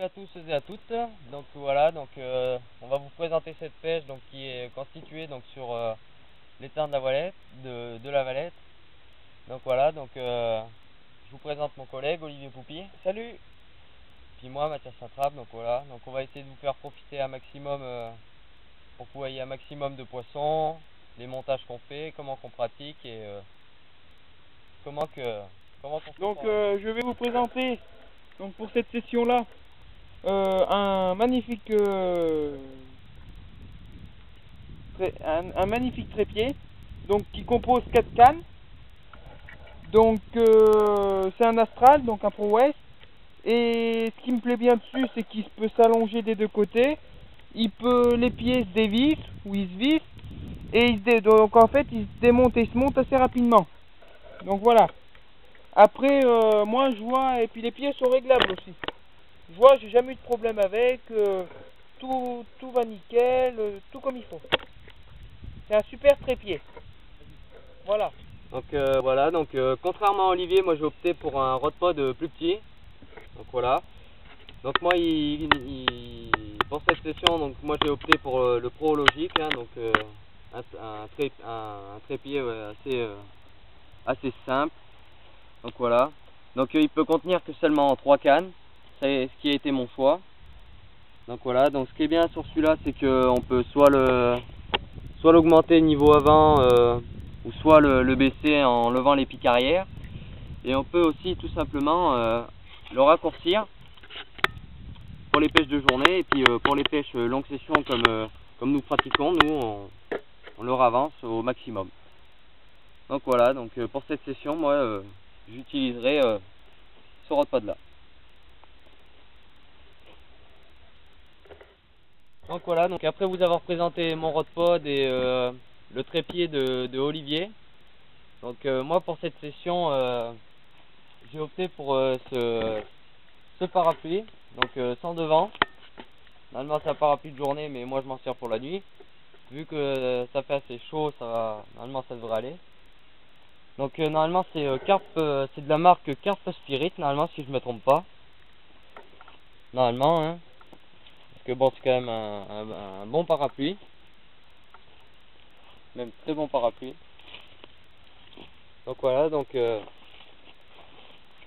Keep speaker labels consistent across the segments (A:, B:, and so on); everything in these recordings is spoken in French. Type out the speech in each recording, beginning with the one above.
A: à tous et à toutes. Donc voilà, on va vous présenter cette pêche qui est constituée sur l'étang de la Valette, de la Valette. Donc voilà, je vous présente mon collègue Olivier Poupy.
B: Salut.
A: Puis moi Mathias Saint-Trappe. Donc voilà, on va essayer de vous faire profiter un maximum pour que vous voyez un maximum de poissons, les montages qu'on fait, comment qu'on pratique et comment qu'on se
B: Donc
A: prend.
B: je vais vous présenter pour cette session là un magnifique trépied qui compose 4 cannes. C'est un Astral, donc un Pro West, et ce qui me plaît bien dessus c'est qu'il peut s'allonger des deux côtés. Les pieds se dévissent ou ils se vissent et donc en fait il se démonte et il se monte assez rapidement. Donc voilà. Après, moi je vois, et puis les pieds sont réglables aussi. Je vois, j'ai jamais eu de problème avec, tout va nickel, tout comme il faut. C'est un super trépied. Voilà.
A: Contrairement à Olivier, moi j'ai opté pour un rod pod plus petit. Donc voilà. Donc moi, pour cette session, moi j'ai opté pour le Pro Logic, un trépied assez simple. Donc voilà. Il peut contenir que seulement 3 cannes. C'est ce qui a été mon choix. Donc voilà. Donc ce qui est bien sur celui-là, c'est qu'on peut soit l'augmenter niveau avant ou soit le baisser en levant les pics arrière. Et on peut aussi tout simplement le raccourcir pour les pêches de journée, et puis pour les pêches longue session comme nous pratiquons, on le ravance au maximum. Donc voilà, pour cette session, moi j'utiliserai ce rod pod là. Donc voilà, après vous avoir présenté mon rod pod et le trépied de Olivier, moi pour cette session j'ai opté pour ce parapluie, sans devant. Normalement c'est un parapluie de journée, mais moi je m'en sers pour la nuit. Vu que ça fait assez chaud, normalement ça devrait aller. Normalement c'est de la marque Carp Spirit, normalement, si je me trompe pas. Normalement, hein. Parce que bon, c'est quand même un bon parapluie. Même très bon parapluie. Donc voilà, ce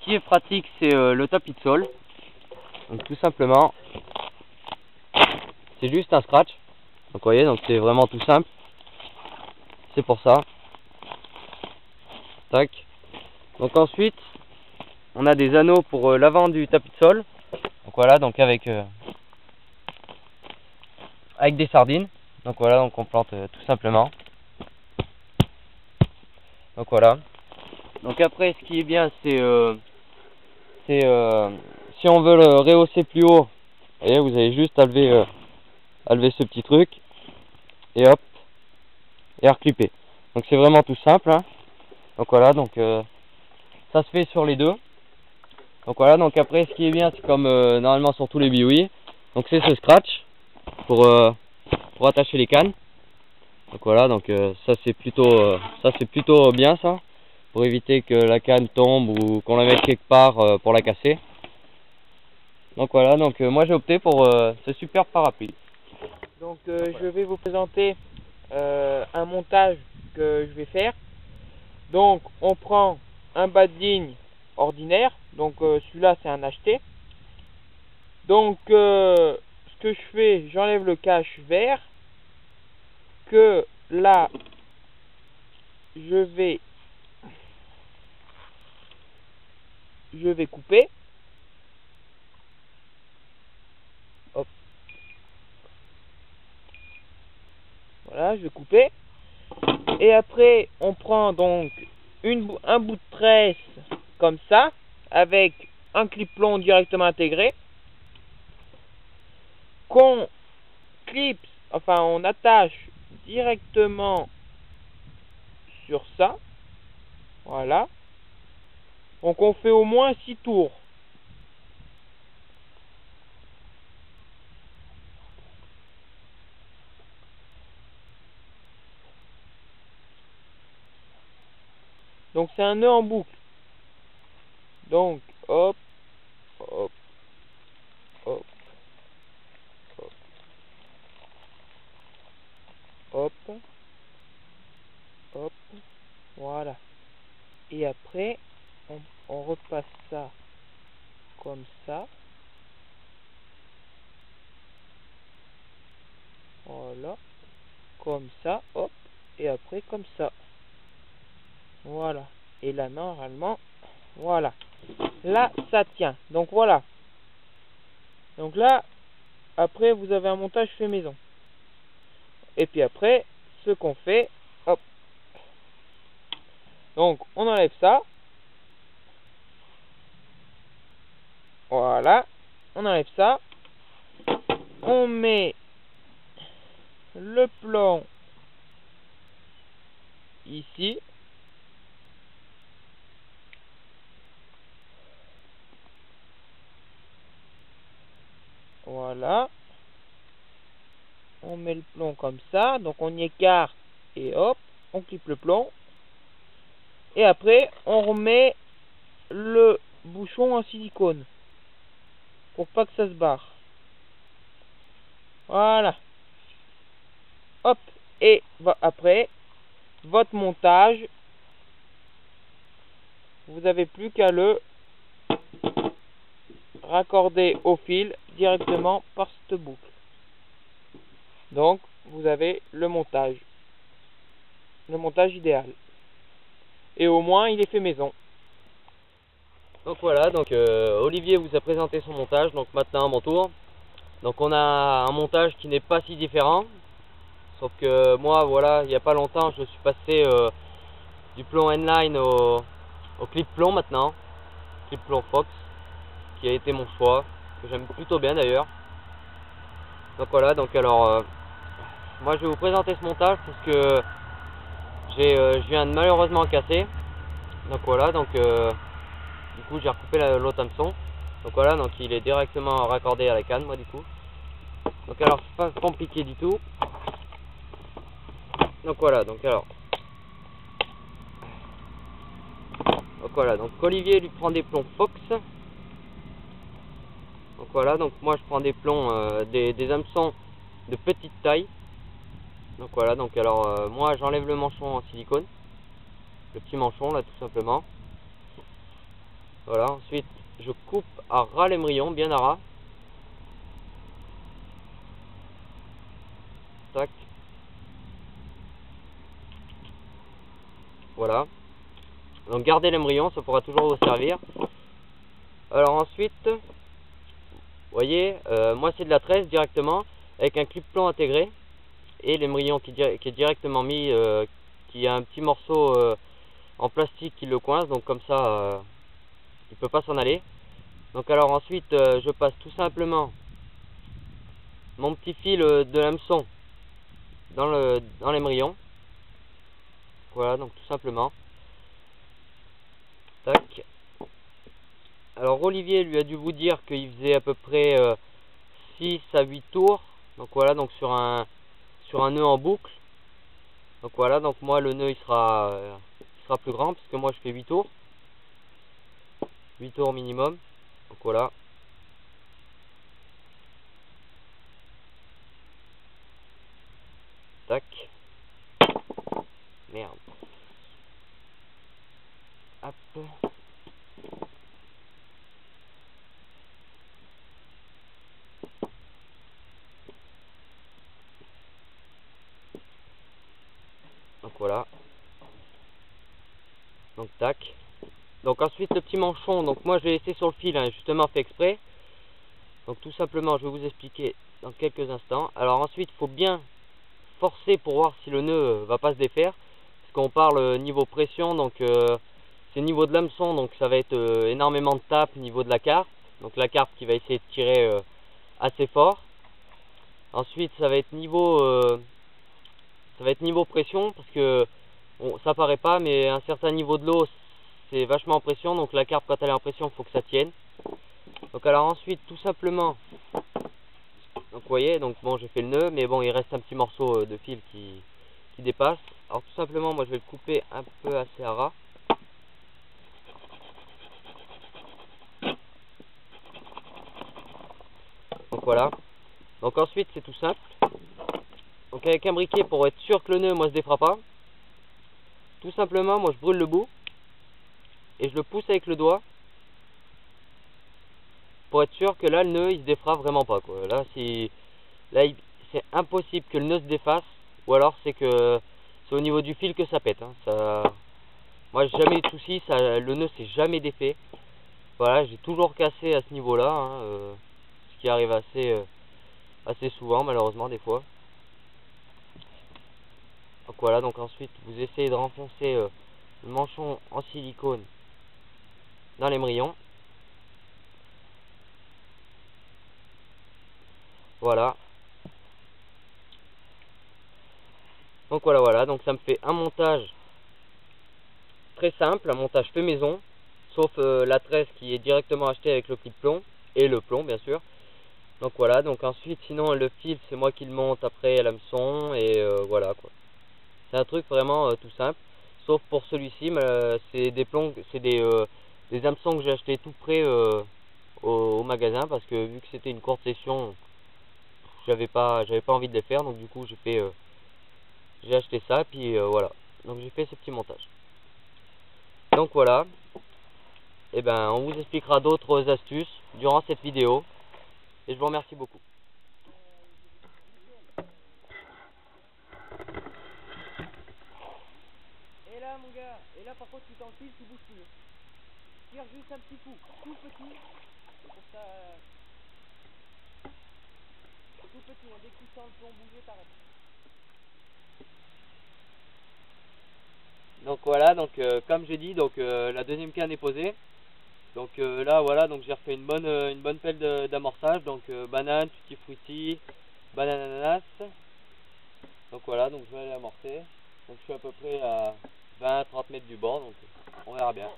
A: qui est pratique, c'est le tapis de sol. Donc tout simplement, c'est juste un scratch. Donc vous voyez, c'est vraiment tout simple. C'est pour ça. Tac. Donc ensuite, on a des anneaux pour l'avant du tapis de sol. Donc voilà, avec des sardines. Donc voilà, on plante tout simplement. Donc voilà. Donc après, ce qui est bien, c'est si on veut le rehausser plus haut, vous avez juste à lever ce petit truc et hop, et à recliper. Donc c'est vraiment tout simple, hein. Donc voilà, ça se fait sur les deux. Donc voilà, après ce qui est bien, c'est comme normalement sur tous les biouis, c'est ce scratch pour attacher les cannes. Donc voilà, ça c'est plutôt bien, ça, pour éviter que la canne tombe ou qu'on la mette quelque part pour la casser. Donc voilà, moi j'ai opté pour ce super parapluie.
B: Je vais vous présenter un montage que je vais faire. Donc on prend un bas de ligne ordinaire, celui-là c'est un acheté. Ce que je fais, j'enlève le cache vert, que là je vais couper. Hop. Voilà, je vais couper. Et après, on prend un bout de tresse comme ça, avec un clip long directement intégré, qu'on clipse, on attache directement sur ça. Voilà. Donc on fait au moins 6 tours. Donc c'est un nœud en boucle. Donc hop, hop, hop. hop, hop, voilà. Et après, on repasse ça comme ça. Voilà, comme ça, hop, et après comme ça. Voilà. Et là, normalement, voilà. Là, ça tient. Donc voilà. Donc là, après, vous avez un montage fait maison. Et puis après, ce qu'on fait, hop. Donc, on enlève ça. Voilà. On enlève ça. On met le plan ici. Voilà. On met le plomb comme ça. Donc on y écarte et hop, on clip le plomb. Et après, on remet le bouchon en silicone. Pour pas que ça se barre. Voilà. Hop. Et après, votre montage, vous n'avez plus qu'à le raccorder au fil directement par cette boucle. Donc, vous avez le montage idéal. Et au moins, il est fait maison.
A: Donc voilà, donc Olivier vous a présenté son montage, donc maintenant à mon tour. Donc on a un montage qui n'est pas si différent, sauf que moi, voilà, il n'y a pas longtemps, je suis passé du plomb N-Line au clip plomb maintenant, clip plomb Fox, qui a été mon choix, que j'aime plutôt bien d'ailleurs. Donc voilà, donc alors, moi je vais vous présenter ce montage parce que je viens de malheureusement casser. Donc voilà, donc du coup j'ai recoupé l'autre hameçon. Donc voilà, donc il est directement raccordé à la canne, moi du coup. Donc alors c'est pas compliqué du tout. Donc voilà, donc alors. Donc voilà, donc Olivier lui prend des plombs Fox. Donc voilà, donc moi je prends des plombs, des hameçons de petite taille. Donc voilà, donc alors moi j'enlève le manchon en silicone. Le petit manchon là tout simplement. Voilà, ensuite je coupe à ras l'émerillon, bien à ras. Tac. Voilà. Donc gardez l'émerillon, ça pourra toujours vous servir. Alors ensuite, vous voyez, moi c'est de la tresse directement, avec un clip plomb intégré. Et l'émerillon qui est directement mis, qui a un petit morceau en plastique qui le coince, donc comme ça il peut pas s'en aller. Donc alors ensuite je passe tout simplement mon petit fil de l'hameçon dans l'émerillon. Voilà, donc tout simplement. Tac. Alors Olivier lui a dû vous dire qu'il faisait à peu près 6 à 8 tours. Donc voilà, donc sur un nœud en boucle. Donc voilà, donc moi le nœud il sera plus grand puisque moi je fais 8 tours. 8 tours minimum. Donc voilà. Tac. Merde. Hop. Donc voilà. Donc tac. Donc ensuite le petit manchon, donc moi je l'ai laissé sur le fil, hein, justement fait exprès. Donc tout simplement je vais vous expliquer dans quelques instants. Alors ensuite il faut bien forcer pour voir si le nœud va pas se défaire. Parce qu'on parle niveau pression, donc c'est niveau de l'hameçon, donc ça va être énormément de tape niveau de la carpe. Donc la carpe qui va essayer de tirer assez fort. Ensuite ça va être niveau pression, parce que bon, ça paraît pas, mais un certain niveau de l'eau c'est vachement en pression, donc la carpe quand elle est en pression il faut que ça tienne. Donc alors ensuite tout simplement, donc vous voyez, donc bon j'ai fait le nœud, mais bon il reste un petit morceau de fil qui dépasse. Alors tout simplement moi je vais le couper un peu assez à ras. Donc voilà. Donc ensuite c'est tout simple. Donc avec un briquet, pour être sûr que le nœud, moi, se défera pas, tout simplement, moi, je brûle le bout et je le pousse avec le doigt pour être sûr que là, le nœud, il se défera vraiment pas, quoi. Là, c'est impossible que le nœud se défasse, ou alors c'est que c'est au niveau du fil que ça pète, hein. Moi, j'ai jamais eu de soucis, le nœud s'est jamais défait. Voilà, j'ai toujours cassé à ce niveau-là, hein, ce qui arrive assez souvent, malheureusement, des fois. Donc voilà, donc ensuite, vous essayez de renfoncer le manchon en silicone dans l'émerillon. Voilà. Donc voilà, donc ça me fait un montage très simple, un montage fait maison, sauf la tresse qui est directement achetée avec le clip plomb, et le plomb bien sûr. Donc voilà, donc ensuite sinon le fil c'est moi qui le monte après à l'hameçon, et voilà quoi. C'est un truc vraiment tout simple, sauf pour celui-ci, c'est des plombs, c'est des hameçons que j'ai acheté tout près au magasin, parce que vu que c'était une courte session, j'avais pas envie de les faire, donc du coup j'ai acheté ça, puis voilà. Donc j'ai fait ce petit montage. Donc voilà, et ben on vous expliquera d'autres astuces durant cette vidéo, et je vous remercie beaucoup. Et là mon gars, et là par contre tu t'enfiles, tu bouges plus. Tire juste un petit coup, tout petit, pour ça, tout petit, hein. Dès que tu sens le plomb bouger, t'arrêtes. Donc voilà, donc comme j'ai dit, donc la deuxième canne est posée. Donc là voilà, donc j'ai refait une bonne pelle d'amorçage, donc banane, tutti frutti, banane ananas. Donc voilà, donc je vais aller amorcer. Donc je suis à peu près à 20-30 mètres du bord, donc on verra bien.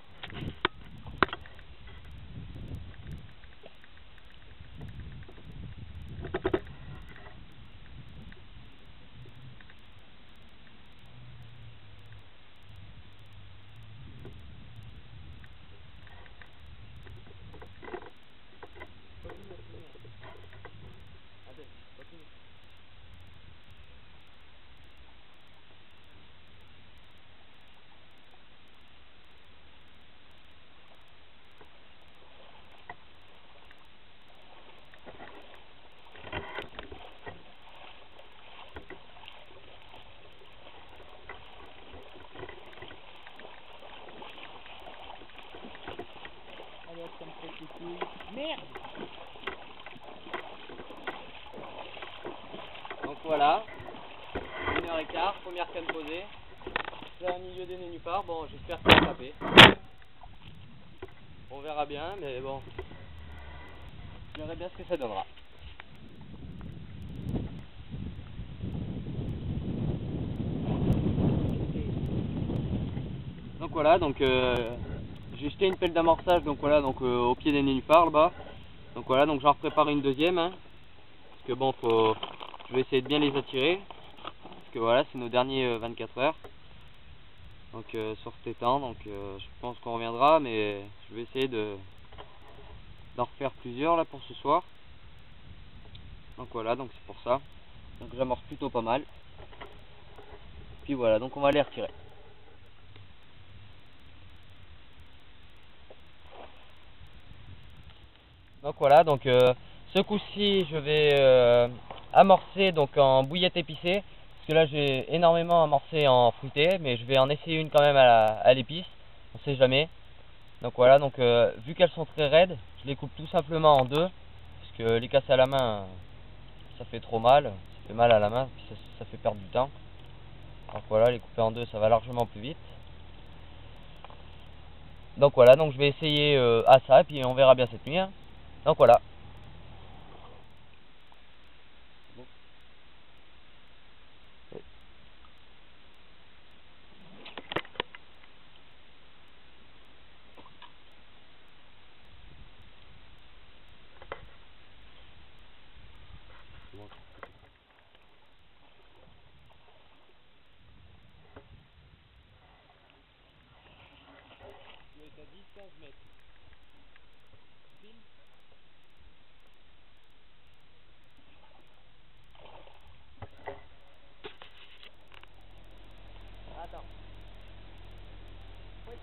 B: Merde!
A: Donc voilà, 1h15, première canne posée. C'est un milieu des nénuphars, bon j'espère que ça va taper. On verra bien, mais bon, je verrai bien ce que ça donnera. Donc voilà, donc j'ai jeté une pelle d'amorçage, donc voilà, donc au pied des nénuphars là-bas. Donc voilà, donc j'en prépare une deuxième, hein, parce que bon, je vais essayer de bien les attirer, parce que voilà, c'est nos derniers 24 heures. Donc sur cet étang, donc je pense qu'on reviendra, mais je vais essayer d'en refaire plusieurs là pour ce soir. Donc voilà, donc c'est pour ça. Donc j'amorce plutôt pas mal. Puis voilà, donc on va les retirer. Donc voilà, donc ce coup-ci je vais amorcer donc en bouillette épicée, parce que là j'ai énormément amorcé en fruité, mais je vais en essayer une quand même à l'épice, on sait jamais. Donc voilà, donc vu qu'elles sont très raides, je les coupe tout simplement en deux, parce que les casser à la main ça fait trop mal, ça fait mal à la main, puis ça fait perdre du temps. Donc voilà, les couper en deux ça va largement plus vite. Donc voilà, donc je vais essayer à ça, et puis on verra bien cette nuit, hein. Donc voilà. Je vais être à 10-15 mètres. attends. Oui.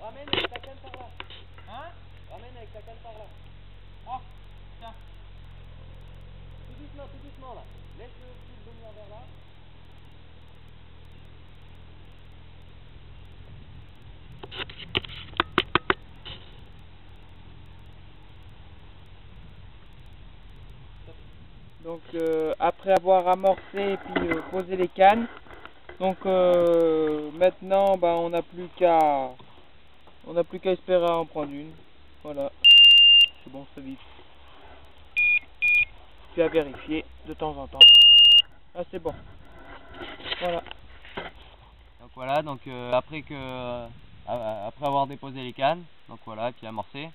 A: Ramène avec ta canne par là.
B: Hein?
A: Ramène avec ta canne par là.
B: Oh, tiens.
A: Tout doucement là. Laisse le fil venir vers là.
B: Donc après avoir amorcé et puis posé les cannes, donc maintenant bah, on n'a plus qu'à espérer en prendre une. Voilà, c'est bon, ça vite. Puis à vérifier de temps en temps. Ah c'est bon. Voilà.
A: Donc voilà, donc après avoir déposé les cannes, donc voilà, et puis amorcé,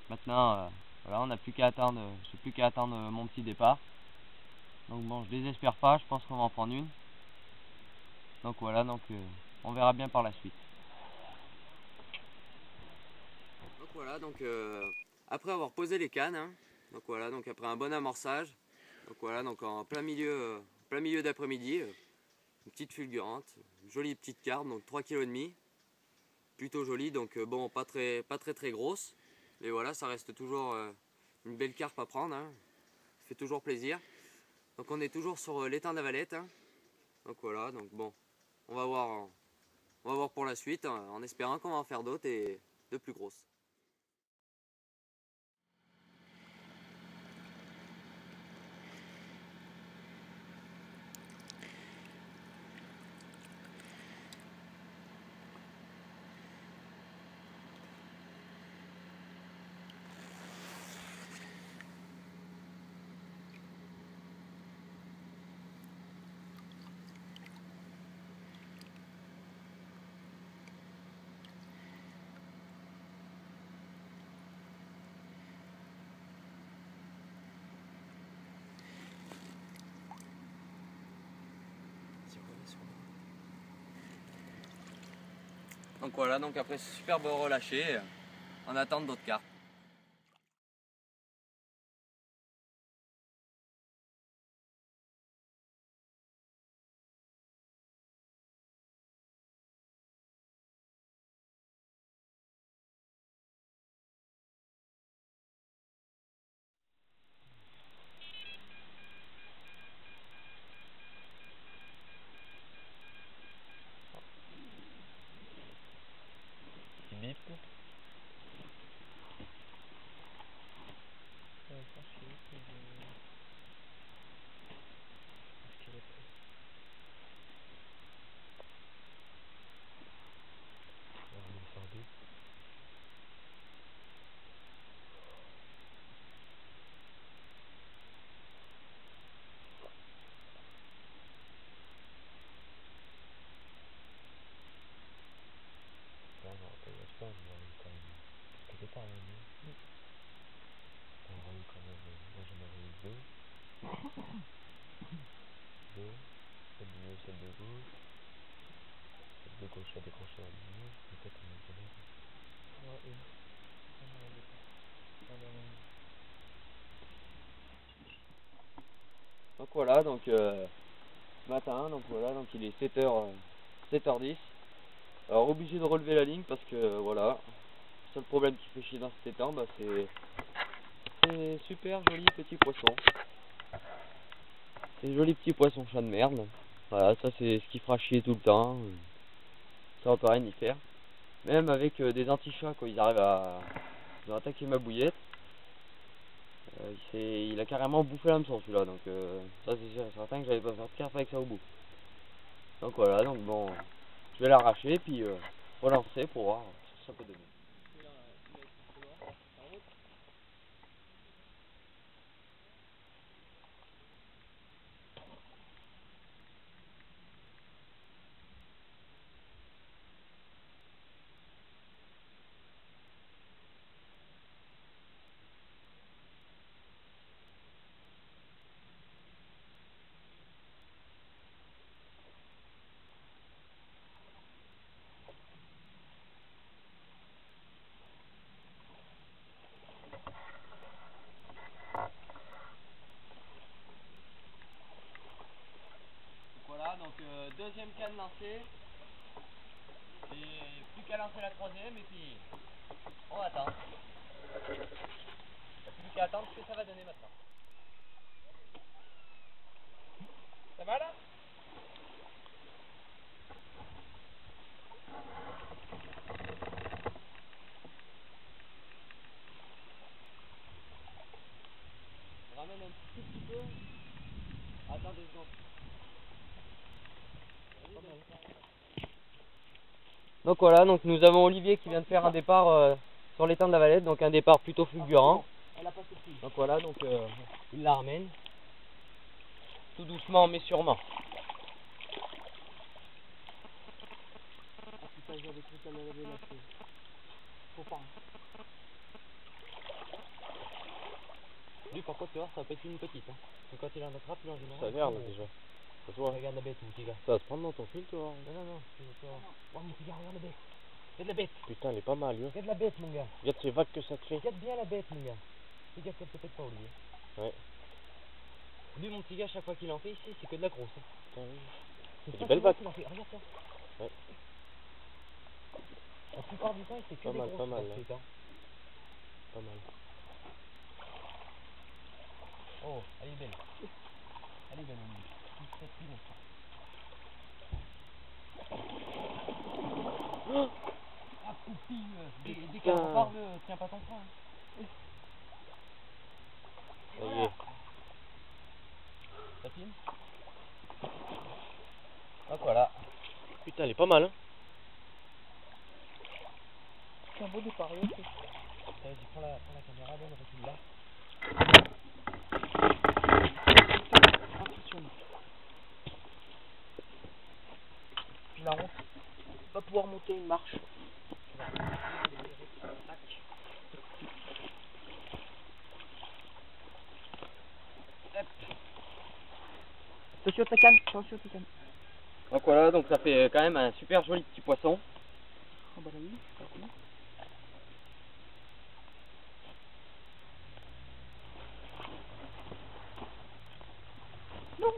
A: maintenant voilà, on n'a plus qu'à attendre, j'ai plus qu'à attendre mon petit départ. Donc bon, je désespère pas, je pense qu'on va en prendre une. Donc voilà, donc on verra bien par la suite. Donc voilà, donc après avoir posé les cannes, hein, donc voilà, donc après un bon amorçage, donc voilà, donc en plein milieu d'après-midi, une petite fulgurante, une jolie petite carpe, donc 3,5 kg, plutôt jolie, donc bon, pas très grosse, mais voilà, ça reste toujours une belle carpe à prendre, hein, ça fait toujours plaisir. Donc on est toujours sur l'étang d'Avalette, hein, donc voilà, donc bon, on va voir pour la suite, hein, en espérant qu'on va en faire d'autres et de plus grosses. Donc voilà, donc après ce superbe relâché, en attente d'autres carpes. Bip. Celle de gauche a décroché en milieu, peut-être on est déjà là. Ouais, donc voilà, donc matin, donc voilà, donc il est 7h10. Alors obligé de relever la ligne parce que voilà, le seul problème qui fait chier dans cet étang, bah, c'est super joli petit poisson. C'est joli petit poisson chat de merde. Voilà, ça c'est ce qui fera chier tout le temps. Ça va pas rien y faire. Même avec des anti-chats, quand ils ont attaqué ma bouillette, il a carrément bouffé l'hameçon celui-là. Donc ça c'est sûr et certain que j'allais pas faire de carpe avec ça au bout. Donc voilà, donc bon, je vais l'arracher puis relancer pour voir ce que ça peut donner. deuxième canne lancée. Et plus qu'à lancer la troisième et puis on attend. Il n'y a plus qu'à attendre ce que ça va donner maintenant.
B: Ça va là?
A: On ramène un tout petit peu. Attends 2 secondes. Donc voilà, donc nous avons Olivier qui vient de faire un départ sur l'étang de la Valette, donc un départ plutôt fulgurant. Donc voilà, donc il la ramène. Tout doucement mais sûrement. Ah putain, j'avais cru qu'elle avait lâché. Faut pas. Lui par contre tu vois, ça peut être une petite. Hein. Donc quand il en attrape, lui en général.
C: Ça vient là déjà. Ça se voit.
A: Regarde la bête mon petit gars.
C: Ça va se prendre dans ton fil toi.
A: Non. Oh mon petit gars, regarde la bête. Regarde la bête.
C: Putain, elle est pas mal, lui.
A: Regarde la bête mon gars.
C: Regarde ces vagues que ça te fait.
A: Regarde bien la bête mon gars. Fais gaffe qu'elle te pète pas Olivier.
C: Ouais.
A: Lui mon petit gars, chaque fois qu'il en fait ici, c'est que de la grosse. Hein.
C: Putain, oui.
A: C'est
C: des belles vagues.
A: Regarde ça.
C: Ouais.
A: La plupart du temps, il fait que
C: Pas
A: des
C: mal,
A: grosses
C: pas mal,
A: dans
C: là.
A: ce temps.
C: Pas mal.
A: Oh, elle est belle. Elle est belle, Olivier. Ah, poupille. Dès qu'elle repart, tiens pas ton frein. Hein.
C: Ça y est.
A: Ça filme. Donc voilà.
C: Putain, elle est pas mal, hein.
B: C'est un beau départ, oui.
A: Vas-y, prends la caméra, donne, recule là.
B: La honte. On va pouvoir monter une marche. Attention ta canne, attention ta canne.
A: Donc voilà, donc ça fait quand même un super joli petit poisson.
B: Oh bah là oui, c'est pas cool. Non.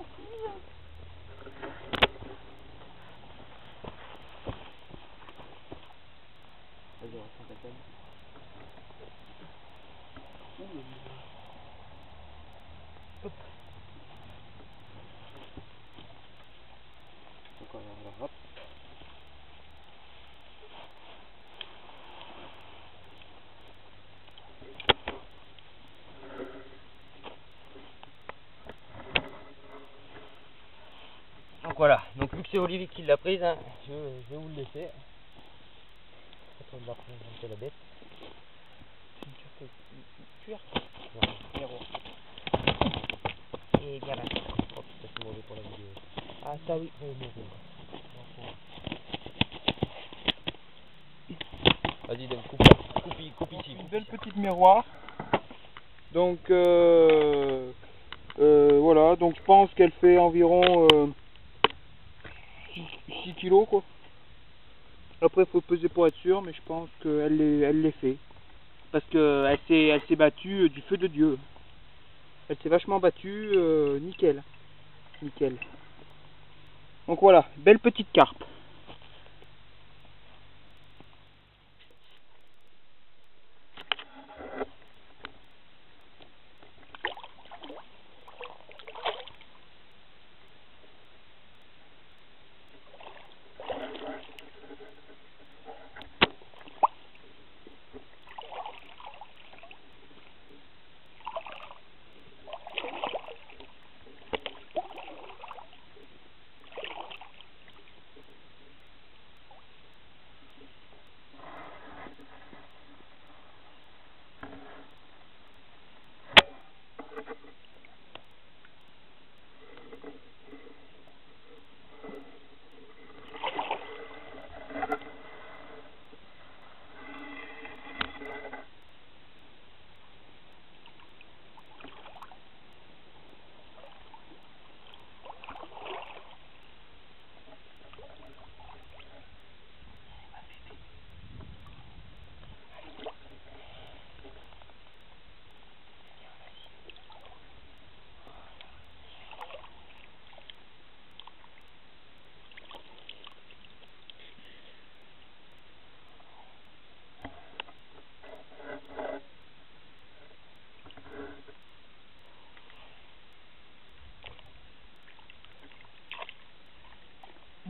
A: Vas-y, reprends ta canne.
C: Hop. Encore là, hop.
A: Donc voilà, donc vu que c'est Olivier qui l'a prise, hein, je vais vous le laisser. On va prendre un peu la bête.
B: C'est une cuir.
A: Zéro.
B: Et gamin.
A: Oh putain, c'est mauvais pour la vidéo.
B: Ah ça oui.
A: Vas-y, donne, coupe ici.
B: Une belle petite miroir. Donc voilà, donc je pense qu'elle fait environ 6 kilos quoi. Après faut peser pour être sûr, mais je pense qu'elle les fait. Parce qu'elle s'est battue du feu de Dieu. Elle s'est vachement battue, nickel. Nickel. Donc voilà, belle petite carpe.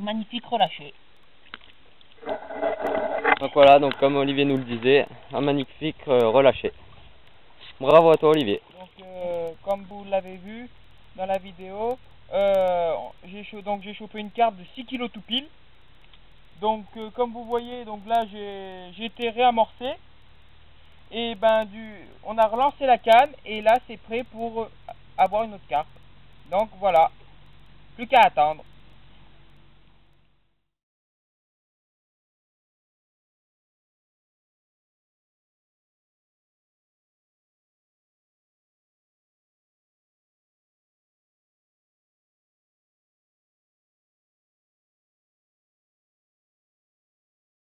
D: magnifique relâché.
A: Donc voilà, donc comme Olivier nous le disait, un magnifique relâché. Bravo à toi Olivier.
B: Donc comme vous l'avez vu dans la vidéo, j'ai chopé une carpe de 6 kg tout pile. Donc comme vous voyez, donc là j'ai été réamorcé. Et ben on a relancé la canne et là c'est prêt pour avoir une autre carpe. Donc voilà, plus qu'à attendre.